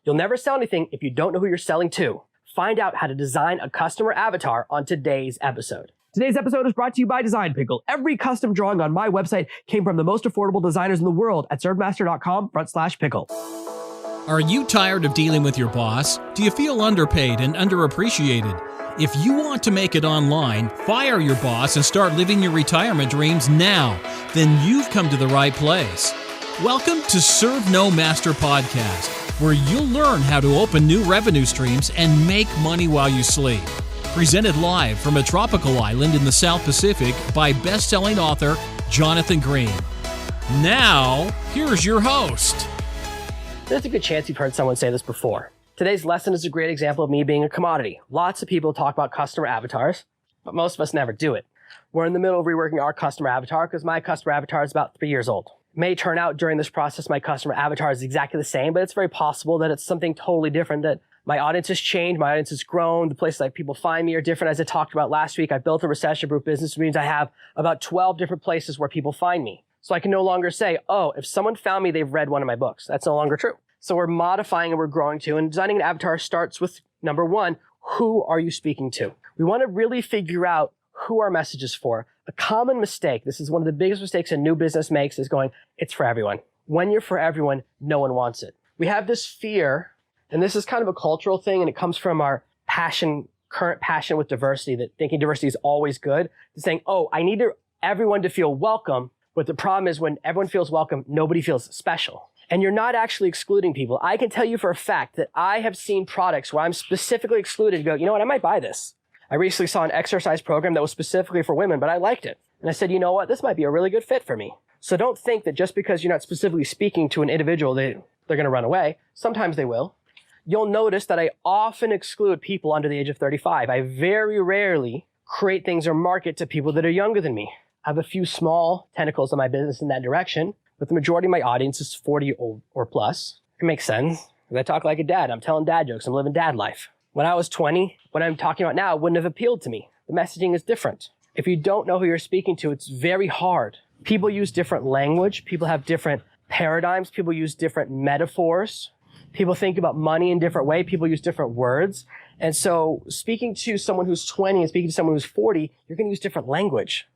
You'll never sell anything if you don't know who you're selling to. Find out how to design a customer avatar on today's episode. Today's episode is brought to you by Design Pickle. Every custom drawing on my website came from the most affordable designers in the world at servemaster.com/pickle. Are you tired of dealing with your boss? Do you feel underpaid and underappreciated? If you want to make it online, fire your boss and start living your retirement dreams now, then you've come to the right place. Welcome to Serve No Master Podcast, where you'll learn how to open new revenue streams and make money while you sleep. Presented live from a tropical island in the South Pacific by best-selling author Jonathan Green. Now, here's your host. There's a good chance you've heard someone say this before. Today's lesson is a great example of me being a commodity. Lots of people talk about customer avatars, but most of us never do it. We're in the middle of reworking our customer avatar because my customer avatar is about 3 years old. It may turn out during this process my customer avatar is exactly the same, but it's very possible that it's something totally different, that my audience has changed, my audience has grown, the places that people find me are different. As I talked about last week, I built a recession-proof business, which means I have about 12 different places where people find me. So I can no longer say, oh, if someone found me, they've read one of my books. That's no longer true. So we're modifying and we're growing to, and designing an avatar starts with number one, who are you speaking to? We want to really figure out who our message is for. A common mistake, this is one of the biggest mistakes a new business makes, is going, it's for everyone. When you're for everyone, no one wants it. We have this fear, and this is kind of a cultural thing, and it comes from our current passion with diversity, that thinking diversity is always good, to saying, oh, I need everyone to feel welcome, but the problem is when everyone feels welcome, nobody feels special. And you're not actually excluding people. I can tell you for a fact that I have seen products where I'm specifically excluded to go, you know what, I might buy this. I recently saw an exercise program that was specifically for women, but I liked it. And I said, you know what, this might be a really good fit for me. So don't think that just because you're not specifically speaking to an individual, they're going to run away. Sometimes they will. You'll notice that I often exclude people under the age of 35. I very rarely create things or market to people that are younger than me. I have a few small tentacles in my business in that direction, but the majority of my audience is 40 or plus. It makes sense. I talk like a dad. I'm telling dad jokes. I'm living dad life. When I was 20, what I'm talking about now wouldn't have appealed to me. The messaging is different. If you don't know who you're speaking to, it's very hard. People use different language. People have different paradigms. People use different metaphors. People think about money in different ways. People use different words. And so speaking to someone who's 20 and speaking to someone who's 40, you're going to use different language.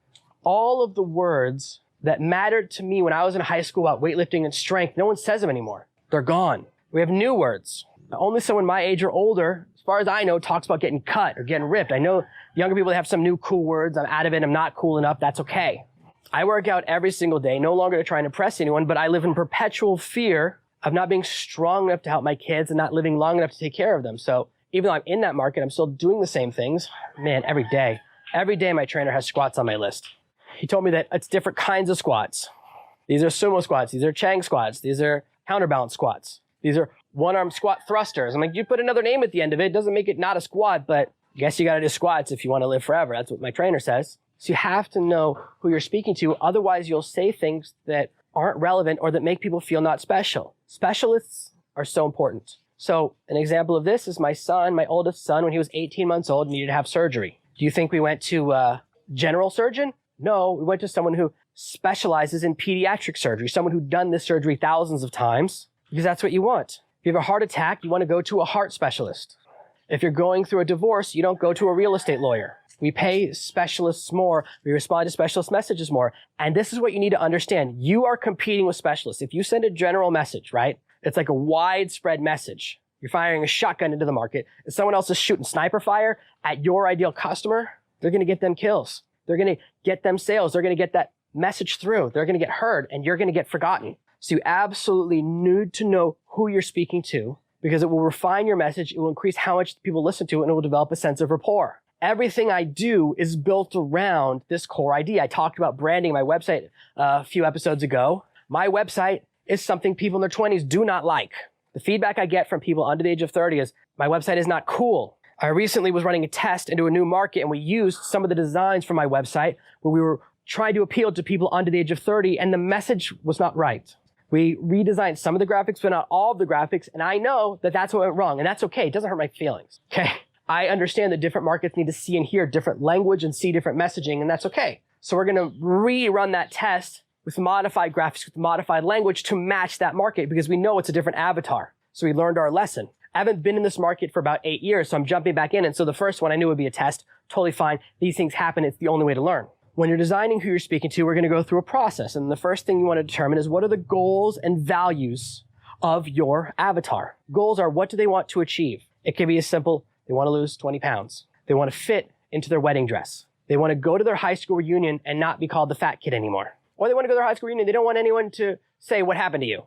All of the words that mattered to me when I was in high school about weightlifting and strength, no one says them anymore. They're gone. We have new words. Only someone my age or older, as far as I know, talks about getting cut or getting ripped. I know younger people have some new cool words. I'm out of it. I'm not cool enough. That's okay. I work out every single day, no longer to try and impress anyone, but I live in perpetual fear of not being strong enough to help my kids and not living long enough to take care of them. So even though I'm in that market, I'm still doing the same things. Man, every day. Every day my trainer has squats on my list. He told me that it's different kinds of squats. These are sumo squats. These are Chang squats. These are counterbalance squats. These are one-arm squat thrusters. I'm like, you put another name at the end of it. It doesn't make it not a squat, but I guess you got to do squats if you want to live forever. That's what my trainer says. So you have to know who you're speaking to. Otherwise, you'll say things that aren't relevant or that make people feel not special. Specialists are so important. So an example of this is my son, my oldest son, when he was 18 months old, needed to have surgery. Do you think we went to a general surgeon? No, we went to someone who specializes in pediatric surgery, someone who's done this surgery thousands of times, because that's what you want. If you have a heart attack, you want to go to a heart specialist. If you're going through a divorce, you don't go to a real estate lawyer. We pay specialists more. We respond to specialist messages more. And this is what you need to understand. You are competing with specialists. If you send a general message, right? It's like a widespread message. You're firing a shotgun into the market. If someone else is shooting sniper fire at your ideal customer, they're going to get them kills. They're going to get them sales. They're going to get that message through. They're going to get heard, and you're going to get forgotten. So you absolutely need to know who you're speaking to, because it will refine your message. It will increase how much people listen to it, and it will develop a sense of rapport. Everything I do is built around this core idea. I talked about branding my website a few episodes ago. My website is something people in their 20s do not like. The feedback I get from people under the age of 30 is, my website is not cool. I recently was running a test into a new market, and we used some of the designs from my website where we were trying to appeal to people under the age of 30, and the message was not right. We redesigned some of the graphics, but not all of the graphics, and I know that that's what went wrong, and that's okay. It doesn't hurt my feelings, okay? I understand that different markets need to see and hear different language and see different messaging, and that's okay. So we're going to rerun that test with modified graphics, with modified language to match that market, because we know it's a different avatar. So we learned our lesson. I haven't been in this market for about 8 years, so I'm jumping back in. And so the first one I knew would be a test. Totally fine. These things happen. It's the only way to learn. When you're designing who you're speaking to, we're going to go through a process. And the first thing you want to determine is what are the goals and values of your avatar. Goals are what do they want to achieve? It can be as simple, they want to lose 20 pounds. They want to fit into their wedding dress. They want to go to their high school reunion and not be called the fat kid anymore. Or they want to go to their high school reunion. They don't want anyone to say what happened to you.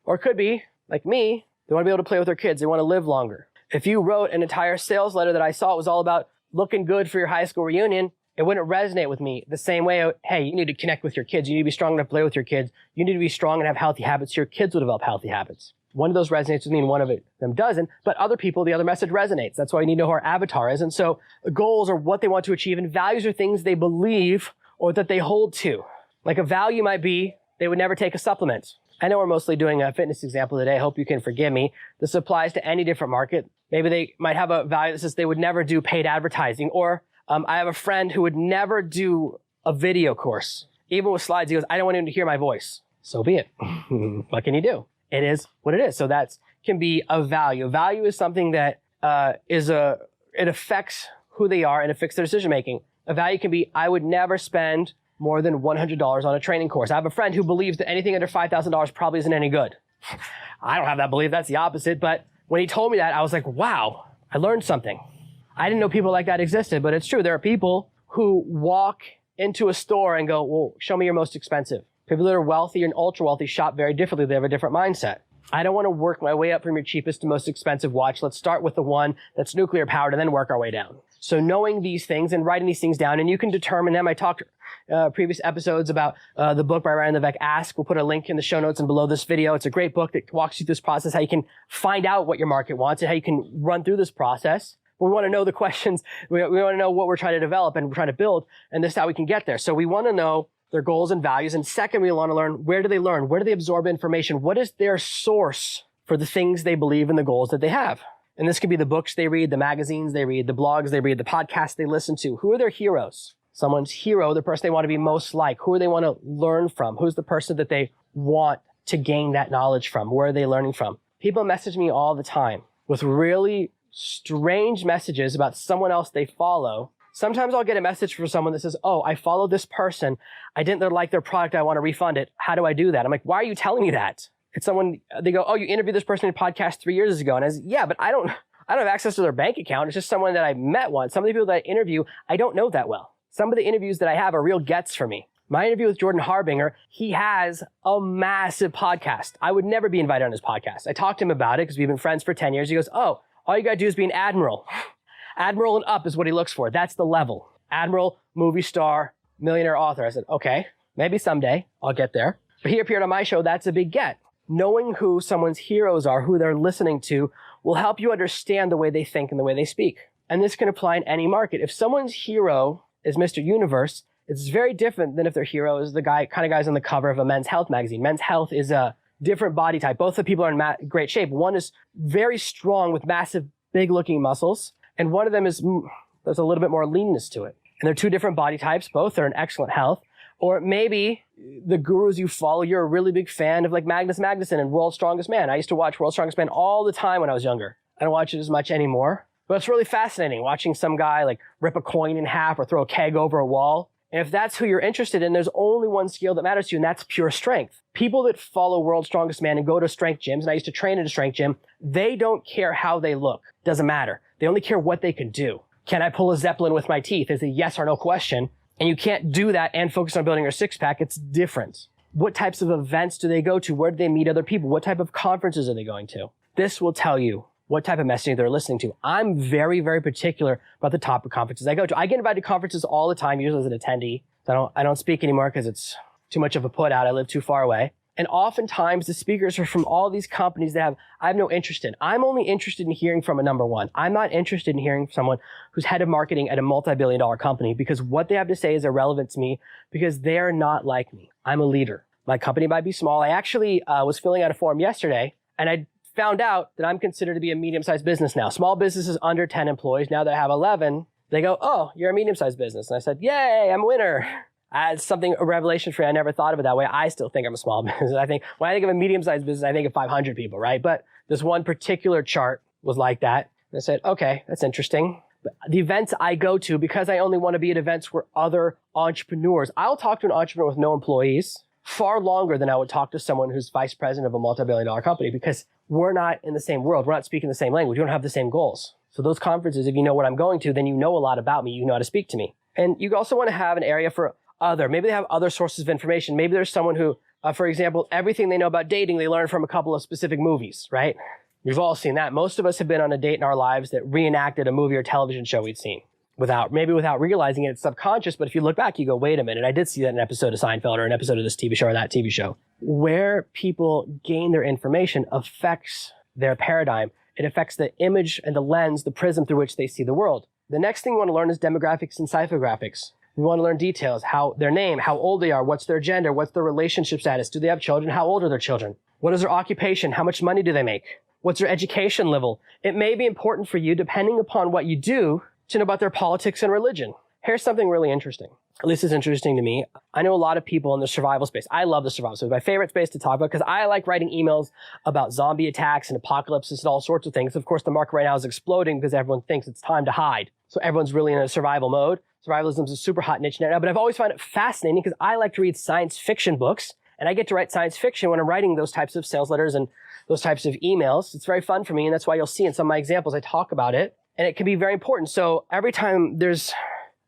Or it could be, like me, they want to be able to play with their kids. They want to live longer. If you wrote an entire sales letter that I saw, it was all about looking good for your high school reunion, it wouldn't resonate with me the same way, hey, you need to connect with your kids. You need to be strong enough to play with your kids. You need to be strong and have healthy habits. Your kids will develop healthy habits. One of those resonates with me and one of them doesn't, but other people, the other message resonates. That's why you need to know who our avatar is. And so goals are what they want to achieve and values are things they believe or that they hold to. Like a value might be they would never take a supplement. I know we're mostly doing a fitness example today. I hope you can forgive me. This applies to any different market. Maybe they might have a value that says they would never do paid advertising. Or I have a friend who would never do a video course. Even with slides, he goes, I don't want anyone to hear my voice. So be it. What can you do? It is what it is. So that can be a value. A value is something that it affects who they are and affects their decision making. A value can be, I would never spend more than $100 on a training course. I have a friend who believes that anything under $5,000 probably isn't any good. I don't have that belief. That's the opposite. But when he told me that, I was like, wow, I learned something. I didn't know people like that existed, but it's true. There are people who walk into a store and go, well, show me your most expensive. People that are wealthy and ultra wealthy shop very differently. They have a different mindset. I don't want to work my way up from your cheapest to most expensive watch. Let's start with the one that's nuclear powered and then work our way down. So knowing these things and writing these things down, and you can determine them. I talked previous episodes about the book by Ryan Levesque, Ask. We'll put a link in the show notes and below this video. It's a great book that walks you through this process, how you can find out what your market wants and how you can run through this process. But we want to know the questions. We want to know what we're trying to develop and we're trying to build, and this is how we can get there. So we want to know their goals and values. And second, we want to learn, where do they learn? Where do they absorb information? What is their source for the things they believe and the goals that they have? And this could be the books they read, the magazines they read, the blogs they read, the podcasts they listen to. Who are their heroes? Someone's hero, the person they want to be most like. Who do they want to learn from? Who's the person that they want to gain that knowledge from? Where are they learning from? People message me all the time with really strange messages about someone else they follow. Sometimes I'll get a message from someone that says, oh, I follow this person. I didn't like their product. I want to refund it. How do I do that? I'm like, why are you telling me that? It's someone, they go, oh, you interviewed this person in a podcast 3 years ago. And I said, yeah, but I don't have access to their bank account. It's just someone that I met once. Some of the people that I interview, I don't know that well. Some of the interviews that I have are real gets for me. My interview with Jordan Harbinger, he has a massive podcast. I would never be invited on his podcast. I talked to him about it because we've been friends for 10 years. He goes, oh, all you got to do is be an admiral. Admiral and up is what he looks for. That's the level. Admiral, movie star, millionaire author. I said, okay, maybe someday I'll get there. But he appeared on my show. That's a big get. Knowing who someone's heroes are, who they're listening to, will help you understand the way they think and the way they speak. And this can apply in any market. If someone's hero is Mr. Universe, it's very different than if their hero is the kind of guys on the cover of a Men's Health magazine. Men's Health is a different body type. Both the people are in great shape. One is very strong with massive, big-looking muscles, and one of them is there's a little bit more leanness to it. And they're two different body types. Both are in excellent health. Or maybe the gurus you follow, you're a really big fan of like Magnus Magnuson and World's Strongest Man. I used to watch World's Strongest Man all the time when I was younger. I don't watch it as much anymore. But it's really fascinating watching some guy like rip a coin in half or throw a keg over a wall. And if that's who you're interested in, there's only one skill that matters to you, and that's pure strength. People that follow World's Strongest Man and go to strength gyms, and I used to train at a strength gym, they don't care how they look. Doesn't matter. They only care what they can do. Can I pull a Zeppelin with my teeth? Is a yes or no question. And you can't do that and focus on building your six-pack. It's different. What types of events do they go to? Where do they meet other people? What type of conferences are they going to? This will tell you what type of messaging they're listening to. I'm very, very particular about the type of conferences I go to. I get invited to conferences all the time, usually as an attendee. I don't speak anymore because it's too much of a put out. I live too far away. And oftentimes the speakers are from all these companies that I have no interest in. I'm only interested in hearing from a number one. I'm not interested in hearing from someone who's head of marketing at a multi-billion-dollar company, because what they have to say is irrelevant to me because they're not like me. I'm a leader. My company might be small. I actually was filling out a form yesterday, and I found out that I'm considered to be a medium-sized business now. Small businesses under 10 employees. Now that I have 11, they go, oh, you're a medium-sized business. And I said, yay, I'm a winner. It's a revelation for me. I never thought of it that way. I still think I'm a small business. When I think of a medium-sized business, I think of 500 people, right? But This one particular chart was like that. And I said, okay, that's interesting. But the events I go to, because I only want to be at events where other entrepreneurs, I'll talk to an entrepreneur with no employees far longer than I would talk to someone who's vice president of a multi-billion-dollar company, because we're not in the same world. We're not speaking the same language. We don't have the same goals. So those conferences, if you know what I'm going to, then you know a lot about me. You know how to speak to me. And you also want to have an area for other. Maybe they have other sources of information. Maybe there's someone who, for example, everything they know about dating, they learn from a couple of specific movies, right? We've all seen that. Most of us have been on a date in our lives that reenacted a movie or television show we'd seen without realizing it. It's subconscious. But if you look back, you go, wait a minute. I did see that in an episode of Seinfeld or an episode of this TV show or that TV show. Where people gain their information affects their paradigm. It affects the image and the lens, the prism through which they see the world. The next thing we want to learn is demographics and psychographics. We want to learn details, how their name, how old they are, what's their gender, what's their relationship status, do they have children, how old are their children, what is their occupation, how much money do they make, what's their education level. It may be important for you, depending upon what you do, to know about their politics and religion. Here's something really interesting. At least it's interesting to me. I know a lot of people in the survival space. I love the survival space. My favorite space to talk about, because I like writing emails about zombie attacks and apocalypses and all sorts of things. Of course, the market right now is exploding because everyone thinks it's time to hide. So everyone's really in a survival mode. Survivalism is a super hot niche right now, but I've always found it fascinating because I like to read science fiction books, and I get to write science fiction when I'm writing those types of sales letters and those types of emails. It's very fun for me, and that's why you'll see in some of my examples I talk about it, and it can be very important. So every time there's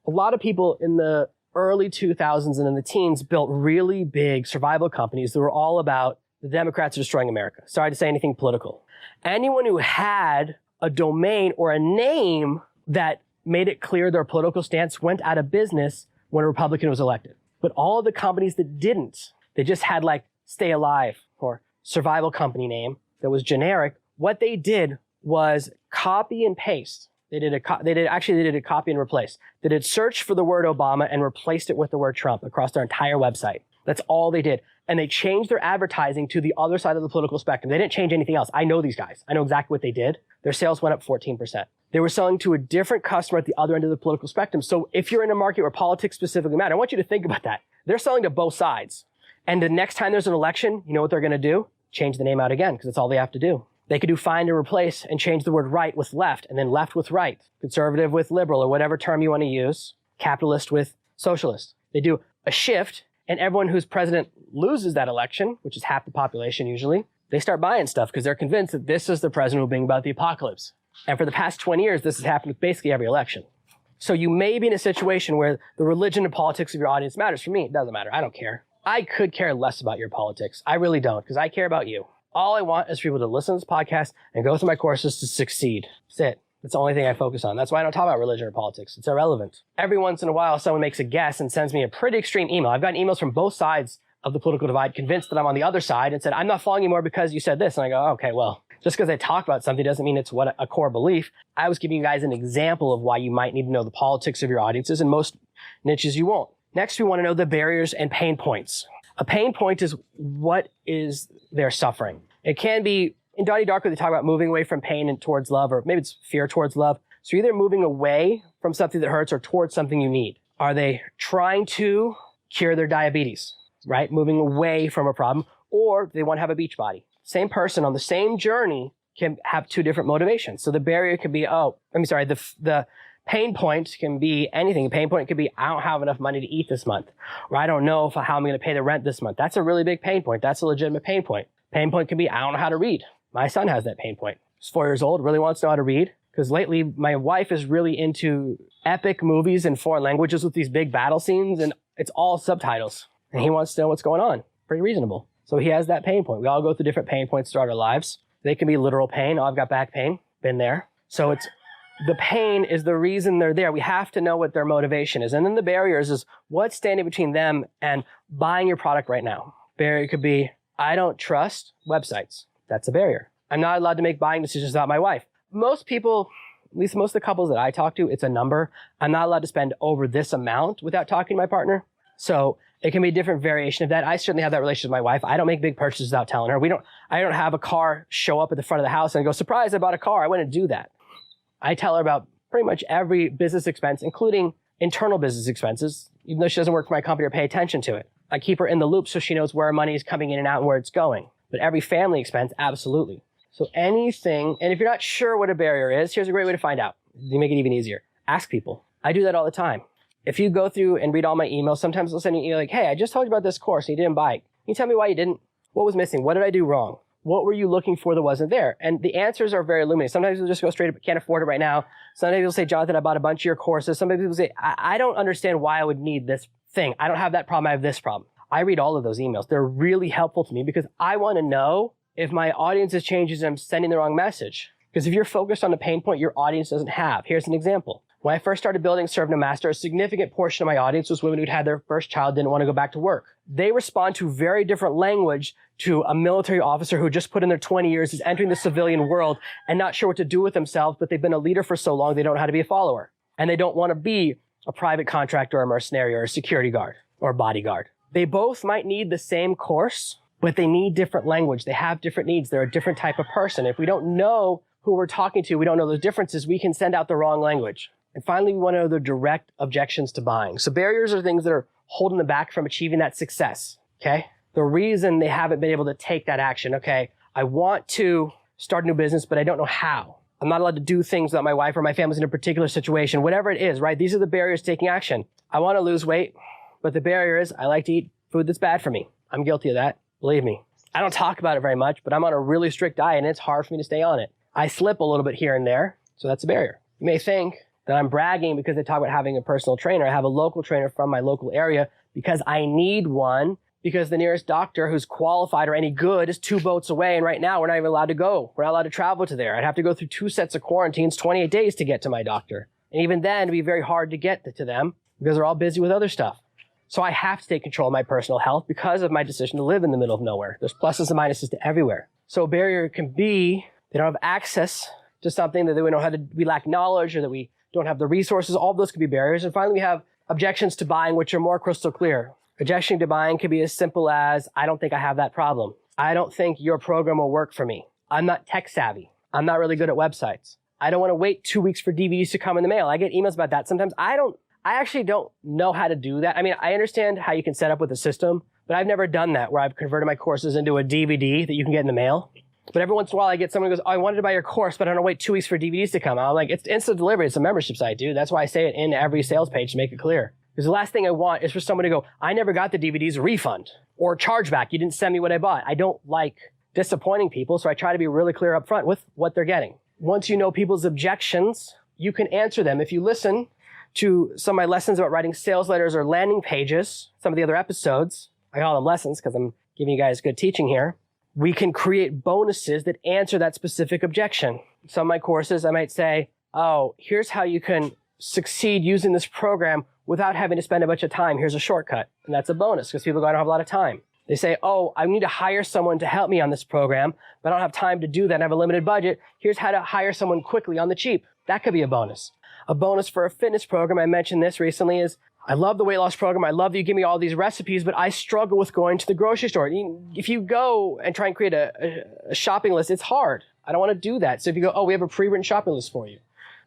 a lot of people in the early 2000s and in the teens built really big survival companies that were all about the Democrats are destroying America. Sorry to say anything political. Anyone who had a domain or a name that made it clear their political stance went out of business when a Republican was elected. But all of the companies that didn't, they just had like Stay Alive or survival company name that was generic. What they did was copy and paste. They did a copy and replace. They did search for the word Obama and replaced it with the word Trump across their entire website. That's all they did. And they changed their advertising to the other side of the political spectrum. They didn't change anything else. I know these guys. I know exactly what they did. Their sales went up 14%. They were selling to a different customer at the other end of the political spectrum. So if you're in a market where politics specifically matter, I want you to think about that. They're selling to both sides. And the next time there's an election, you know what they're going to do? Change the name out again, because that's all they have to do. They could do find and replace and change the word right with left, and then left with right, conservative with liberal, or whatever term you want to use, capitalist with socialist. They do a shift, and everyone whose president loses that election, which is half the population usually, they start buying stuff because they're convinced that this is the president who will bring about the apocalypse. And for the past 20 years, this has happened with basically every election. So you may be in a situation where the religion and politics of your audience matters. For me, it doesn't matter. I don't care. I could care less about your politics. I really don't, because I care about you. All I want is for people to listen to this podcast and go through my courses to succeed. That's it. That's the only thing I focus on. That's why I don't talk about religion or politics. It's irrelevant. Every once in a while, someone makes a guess and sends me a pretty extreme email. I've gotten emails from both sides of the political divide, convinced that I'm on the other side, and said, I'm not following you more because you said this. And I go, okay, well, just because I talk about something doesn't mean it's what a core belief. I was giving you guys an example of why you might need to know the politics of your audiences, and most niches you won't. Next, we want to know the barriers and pain points. A pain point is what is their suffering. It can be, in Donnie Darko, they talk about moving away from pain and towards love, or maybe it's fear towards love. So either moving away from something that hurts or towards something you need. Are they trying to cure their diabetes, right? Moving away from a problem, or they want to have a beach body. Same person on the same journey can have two different motivations. So the barrier could be, the pain point can be anything. A pain point could be, I don't have enough money to eat this month, or I don't know how I'm going to pay the rent this month. That's a really big pain point. That's a legitimate pain point. Pain point can be, I don't know how to read. My son has that pain point. He's 4 years old, really wants to know how to read, because lately my wife is really into epic movies in foreign languages with these big battle scenes, and it's all subtitles. And he wants to know what's going on. Pretty reasonable. So he has that pain point. We all go through different pain points throughout our lives. They can be literal pain. Oh, I've got back pain. Been there. So the pain is the reason they're there. We have to know what their motivation is. And then the barriers is what's standing between them and buying your product right now. Barrier could be, I don't trust websites. That's a barrier. I'm not allowed to make buying decisions without my wife. Most people, at least most of the couples that I talk to, it's a number. I'm not allowed to spend over this amount without talking to my partner. So it can be a different variation of that. I certainly have that relationship with my wife. I don't make big purchases without telling her. I don't have a car show up at the front of the house and go, surprise, I bought a car. I wouldn't do that. I tell her about pretty much every business expense, including internal business expenses, even though she doesn't work for my company or pay attention to it. I keep her in the loop so she knows where money is coming in and out and where it's going. But every family expense, absolutely. So anything, and if you're not sure what a barrier is, here's a great way to find out. You make it even easier. Ask people. I do that all the time. If you go through and read all my emails, sometimes they'll send you like, hey, I just told you about this course and you didn't buy it. Can you tell me why you didn't? What was missing? What did I do wrong? What were you looking for that wasn't there? And the answers are very illuminating. Sometimes they'll just go straight up, can't afford it right now. Sometimes people say, Jonathan, I bought a bunch of your courses. Sometimes people say, I don't understand why I would need this thing. I don't have that problem. I have this problem. I read all of those emails. They're really helpful to me because I want to know if my audience has changed and I'm sending the wrong message. Because if you're focused on the pain point your audience doesn't have, here's an example. When I first started building Serve No Master, a significant portion of my audience was women who'd had their first child, didn't want to go back to work. They respond to very different language to a military officer who just put in their 20 years, is entering the civilian world and not sure what to do with themselves, but they've been a leader for so long, they don't know how to be a follower. And they don't want to be a private contractor or a mercenary or a security guard or a bodyguard. They both might need the same course, but they need different language. They have different needs. They're a different type of person. If we don't know who we're talking to, we don't know those differences, we can send out the wrong language. And finally, we want to know the direct objections to buying. So barriers are things that are holding them back from achieving that success, okay? The reason they haven't been able to take that action, okay, I want to start a new business, but I don't know how. I'm not allowed to do things that my wife or my family's in a particular situation, whatever it is, right? These are the barriers to taking action. I want to lose weight, but the barrier is I like to eat food that's bad for me. I'm guilty of that, believe me. I don't talk about it very much, but I'm on a really strict diet and it's hard for me to stay on it. I slip a little bit here and there, so that's a barrier. You may think that I'm bragging because they talk about having a personal trainer. I have a local trainer from my local area because I need one because the nearest doctor who's qualified or any good is 2 boats away. And right now we're not even allowed to go. We're not allowed to travel to there. I'd have to go through 2 sets of quarantines, 28 days to get to my doctor. And even then it'd be very hard to get to them because they're all busy with other stuff. So I have to take control of my personal health because of my decision to live in the middle of nowhere. There's pluses and minuses to everywhere. So a barrier can be they don't have access to something that we know how to, we lack knowledge or that we don't have the resources. All of those could be barriers. And finally, we have objections to buying, which are more crystal clear. Objection to buying can be as simple as, I don't think I have that problem. I don't think your program will work for me. I'm not tech savvy. I'm not really good at websites. I don't want to wait 2 weeks for DVDs to come in the mail. I get emails about that. Sometimes I actually don't know how to do that. I mean, I understand how you can set up with a system, but I've never done that where I've converted my courses into a DVD that you can get in the mail. But every once in a while I get someone who goes, oh, I wanted to buy your course, but I don't wait 2 weeks for DVDs to come out. I'm like, it's instant delivery. It's a membership site, dude. That's why I say it in every sales page to make it clear. Because the last thing I want is for someone to go, I never got the DVDs, refund or chargeback. You didn't send me what I bought. I don't like disappointing people, so I try to be really clear up front with what they're getting. Once you know people's objections, you can answer them. If you listen to some of my lessons about writing sales letters or landing pages, some of the other episodes, I call them lessons because I'm giving you guys good teaching here. We can create bonuses that answer that specific objection. Some of my courses, I might say, oh, here's how you can succeed using this program without having to spend a bunch of time. Here's a shortcut. And that's a bonus because people go, I don't have a lot of time. They say, oh, I need to hire someone to help me on this program, but I don't have time to do that. I have a limited budget. Here's how to hire someone quickly on the cheap. That could be a bonus. A bonus for a fitness program, I mentioned this recently, is I love the weight loss program. I love that you give me all these recipes, but I struggle with going to the grocery store. If you go and try and create a shopping list, it's hard. I don't want to do that. So if you go, oh, we have a pre-written shopping list for you.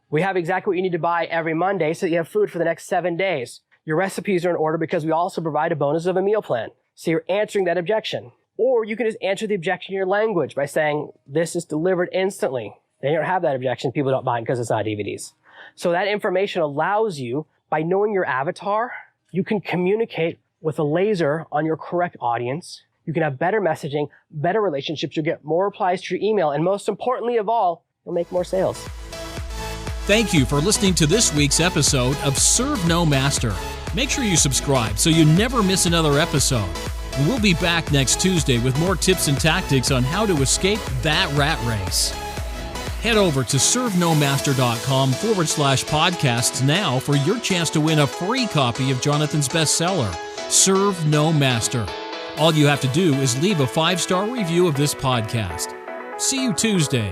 We have exactly what you need to buy every Monday so that you have food for the next 7 days. Your recipes are in order because we also provide a bonus of a meal plan. So you're answering that objection. Or you can just answer the objection in your language by saying, this is delivered instantly. They don't have that objection. People don't buy it because it's not DVDs. So that information allows you, by knowing your avatar, you can communicate with a laser on your correct audience. You can have better messaging, better relationships. You'll get more replies to your email. And most importantly of all, you'll make more sales. Thank you for listening to this week's episode of Serve No Master. Make sure you subscribe so you never miss another episode. And we'll be back next Tuesday with more tips and tactics on how to escape that rat race. Head over to servenomaster.com/podcasts now for your chance to win a free copy of Jonathan's bestseller, Serve No Master. All you have to do is leave a 5-star review of this podcast. See you Tuesday.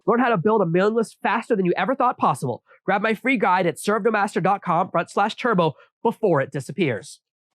Learn how to build a mailing list faster than you ever thought possible. Grab my free guide at servenomaster.com/turbo before it disappears.